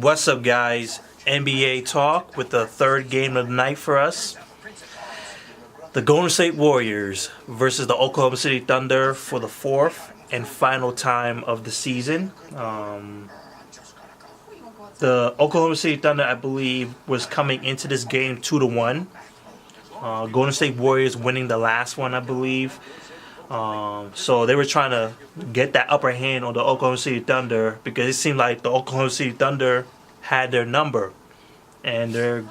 What's up, guys? NBA talk with the third game of the night for us. The Golden State Warriors versus the Oklahoma City Thunder for the fourth and final time of the season. The Oklahoma City Thunder, I believe, was coming into this game 2-1. Golden State Warriors winning the last one, I believe. So they were trying to get that upper hand on the Oklahoma City Thunder because it seemed like the Oklahoma City Thunder had their number, and they're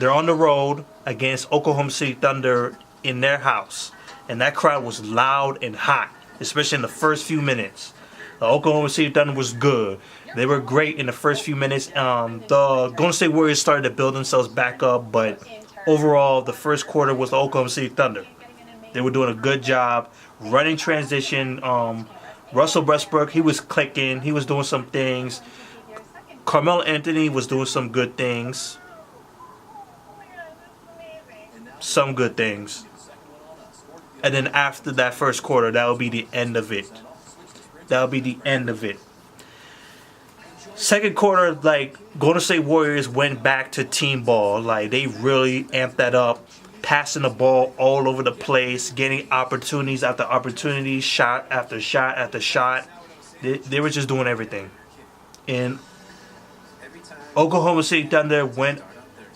on the road against Oklahoma City Thunder in their house, and that crowd was loud and hot, especially in the first few minutes. The Oklahoma City Thunder was good. They were great in the first few minutes. The Golden State Warriors started to build themselves back up, but overall, the first quarter was the Oklahoma City Thunder. They were doing a good job running transition. Russell Westbrook, he was clicking. He was doing some things. Carmelo Anthony was doing some good things. Some good things. And then after that first quarter, that will be the end of it. That will be the end of it. Second quarter, Golden State Warriors went back to team ball. They really amped that up. Passing the ball all over the place, getting opportunities after opportunity, shot after shot after shot. They were just doing everything. And Oklahoma City Thunder went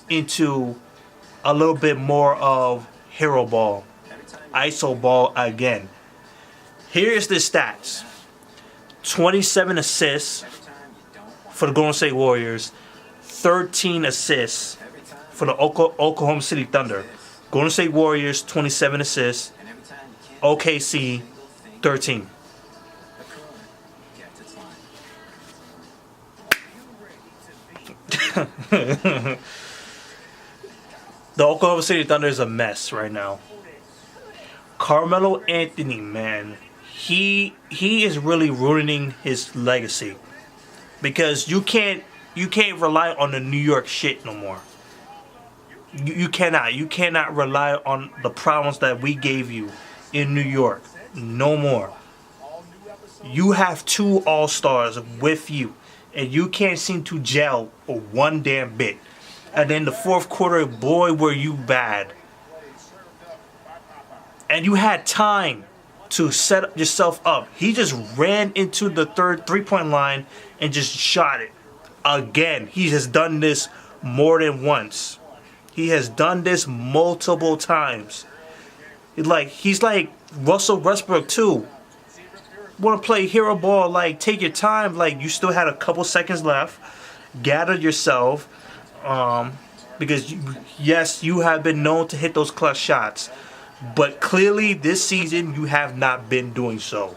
into a little bit more of hero ball, ISO ball again. Here's the stats. 27 assists for the Golden State Warriors, 13 assists for the Oklahoma City Thunder. Golden State Warriors, 27 assists. OKC, 13. The Oklahoma City Thunder is a mess right now. Carmelo Anthony, man, he is really ruining his legacy because you can't rely on the New York shit no more. You cannot rely on the problems that we gave you in New York. No more. You have two all-stars with you, and you can't seem to gel one damn bit. And then the fourth quarter, boy, were you bad. And you had time to set yourself up. He just ran into the third three-point line and just shot it. Again, he has done this more than once. He has done this multiple times. He's like Russell Westbrook too. Want to play hero ball? Take your time. You still had a couple seconds left. Gather yourself, because yes, you have been known to hit those clutch shots, but clearly this season you have not been doing so.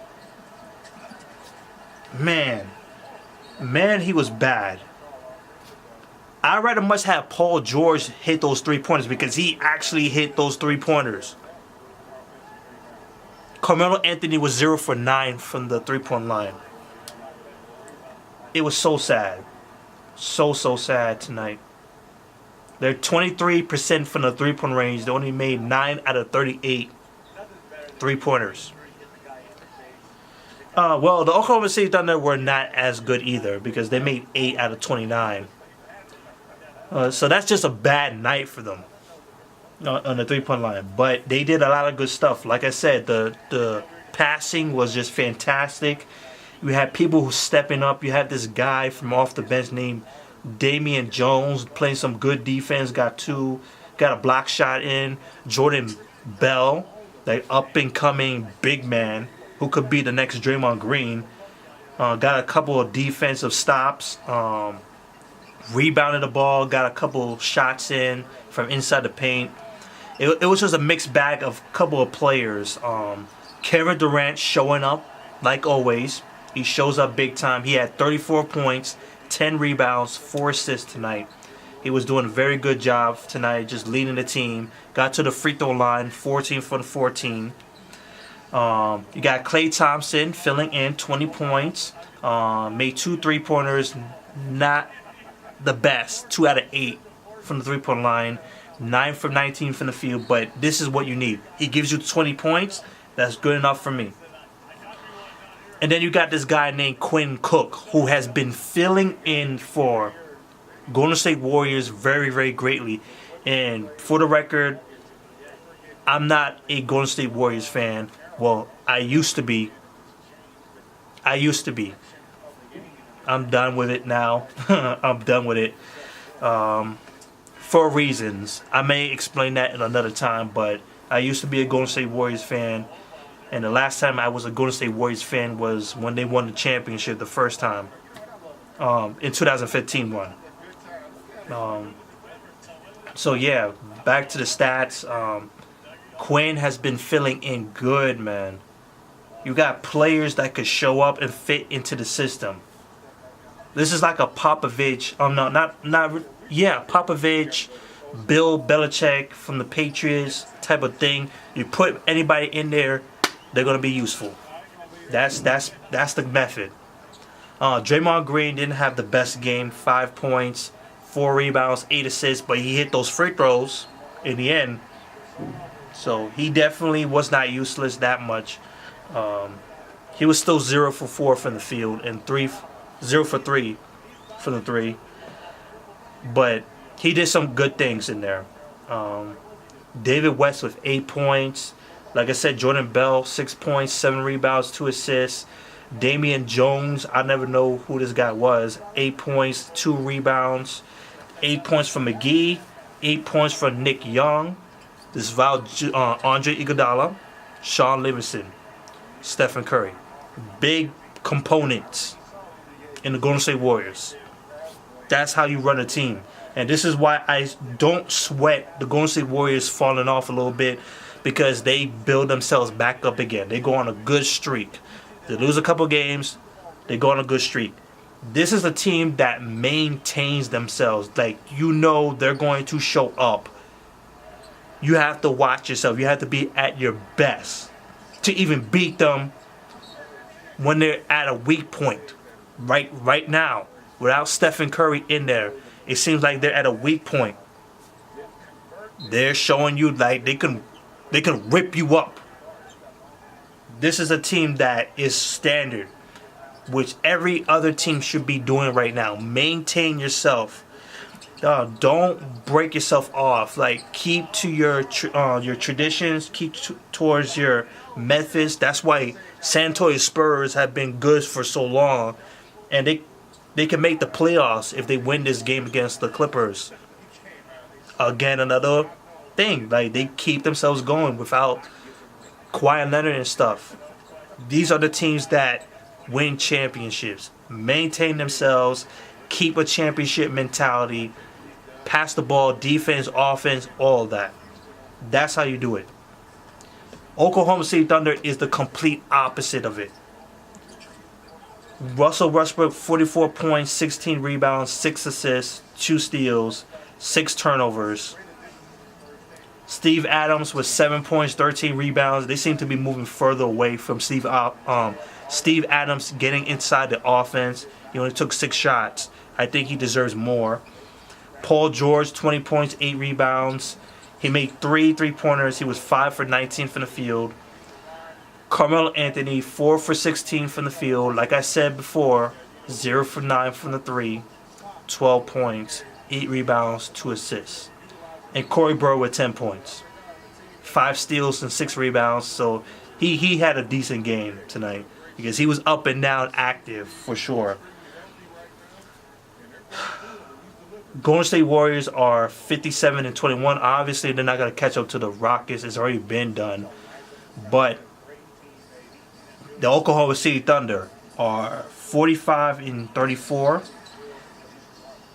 Man, he was bad. I'd rather much have Paul George hit those three-pointers because he actually hit those three-pointers. Carmelo Anthony was 0 for 9 from the three-point line. It was so sad. So sad tonight. They're 23% from the three-point range. They only made 9 out of 38 three-pointers. Well, the Oklahoma City Thunder were not as good either because they made 8 out of 29. So that's just a bad night for them on the three-point line. But they did a lot of good stuff. Like I said, the passing was just fantastic. You had people who stepping up. You had this guy from off the bench named Damian Jones playing some good defense. Got a block shot in. Jordan Bell, that up-and-coming big man who could be the next Draymond Green. Got a couple of defensive stops. Rebounded the ball, got a couple shots in from inside the paint. It was just a mixed bag of a couple of players. Kevin Durant showing up like always. He shows up big time. He had 34 points, 10 rebounds, 4 assists tonight. He was doing a very good job tonight, just leading the team. Got to the free throw line, 14 for 14. You got Klay Thompson filling in, 20 points. Made 2 3-pointers, not the best, 2 out of 8 from the three-point line, 9 from 19 from the field, but this is what you need. He gives you 20 points. That's good enough for me. And then you got this guy named Quinn Cook, who has been filling in for Golden State Warriors very, very greatly. And for the record, I'm not a Golden State Warriors fan. Well, I used to be. I used to be. I'm done with it now. I'm done with it. For reasons. I may explain that in another time, but I used to be a Golden State Warriors fan. And the last time I was a Golden State Warriors fan was when they won the championship the first time. In 2015 one. So yeah, back to the stats. Quinn has been filling in good, man. You got players that could show up and fit into the system. This is like a Popovich. Popovich, Bill Belichick from the Patriots type of thing. You put anybody in there, they're gonna be useful. That's the method. Draymond Green didn't have the best game. 5 points, 4 rebounds, 8 assists, but he hit those free throws in the end. So he definitely was not useless that much. He was still 0 for 4 from the field and 0 for 3 from the 3. But he did some good things in there. David West with 8 points. Like I said, Jordan Bell, 6 points, 7 rebounds, 2 assists. Damian Jones, I never know who this guy was. 8 points, 2 rebounds. 8 points from McGee. 8 points from Nick Young. This is Andre Iguodala, Sean Livingston, Stephen Curry. Big components in the Golden State Warriors. That's how you run a team. And this is why I don't sweat the Golden State Warriors falling off a little bit, because they build themselves back up again. They go on a good streak. They lose a couple games, they go on a good streak. This is a team that maintains themselves. Like, you know they're going to show up. You have to watch yourself. You have to be at your best to even beat them when they're at a weak point. Right now, without Stephen Curry in there, it seems like they're at a weak point. They're showing you like they can rip you up. This is a team that is standard, which every other team should be doing right now. Maintain yourself. Don't break yourself off. Like, keep to your traditions. Keep towards your methods. That's why San Antonio Spurs have been good for so long, and they can make the playoffs if they win this game against the Clippers. Again, another thing. Like, they keep themselves going without Kawhi Leonard and stuff. These are the teams that win championships. Maintain themselves. Keep a championship mentality. Pass the ball, defense, offense, all of that. That's how you do it. Oklahoma City Thunder is the complete opposite of it. Russell Westbrook, 44 points, 16 rebounds, 6 assists, 2 steals, 6 turnovers. Steve Adams with 7 points, 13 rebounds. They seem to be moving further away from Steve Adams getting inside the offense. He only took 6 shots. I think he deserves more. Paul George, 20 points, 8 rebounds. He made 3 3-pointers. He was 5 for 19 from the field. Carmelo Anthony, 4 for 16 from the field. Like I said before, 0 for 9 from the 3. 12 points, 8 rebounds, 2 assists. And Corey Burr with 10 points. 5 steals and 6 rebounds. So he had a decent game tonight, because he was up and down active for sure. Golden State Warriors are 57-21. Obviously, they're not going to catch up to the Rockets. It's already been done. But the Oklahoma City Thunder are 45-34.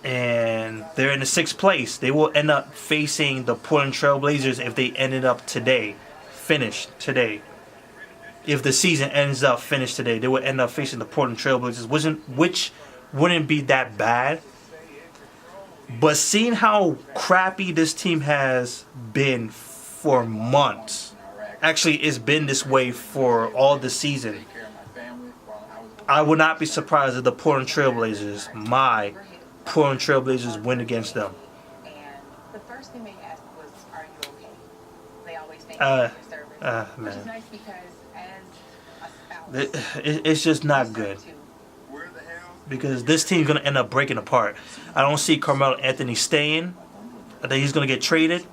And they're in the 6th place. They will end up facing the Portland Trail Blazers if they ended up finished today. If the season ends up finished today, they will end up facing the Portland Trail Blazers, which wouldn't be that bad. But seeing how crappy this team has been for months, actually it's been this way for all the season, I would not be surprised if the Portland Trail Blazers, my Portland Trail Blazers, win against them. The first thing they asked was, "Are you okay?" They always thank you for your service, which is nice because as a spouse, it's just not good. because this team's gonna end up breaking apart. I don't see Carmelo Anthony staying. I think he's gonna get traded.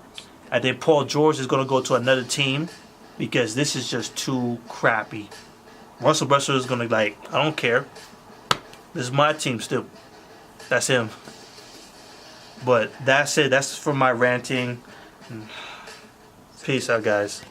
I think Paul George is gonna go to another team because this is just too crappy. Russell Westbrook is gonna I don't care. This is my team still. That's him. But that's it. That's for my ranting. Peace out, guys.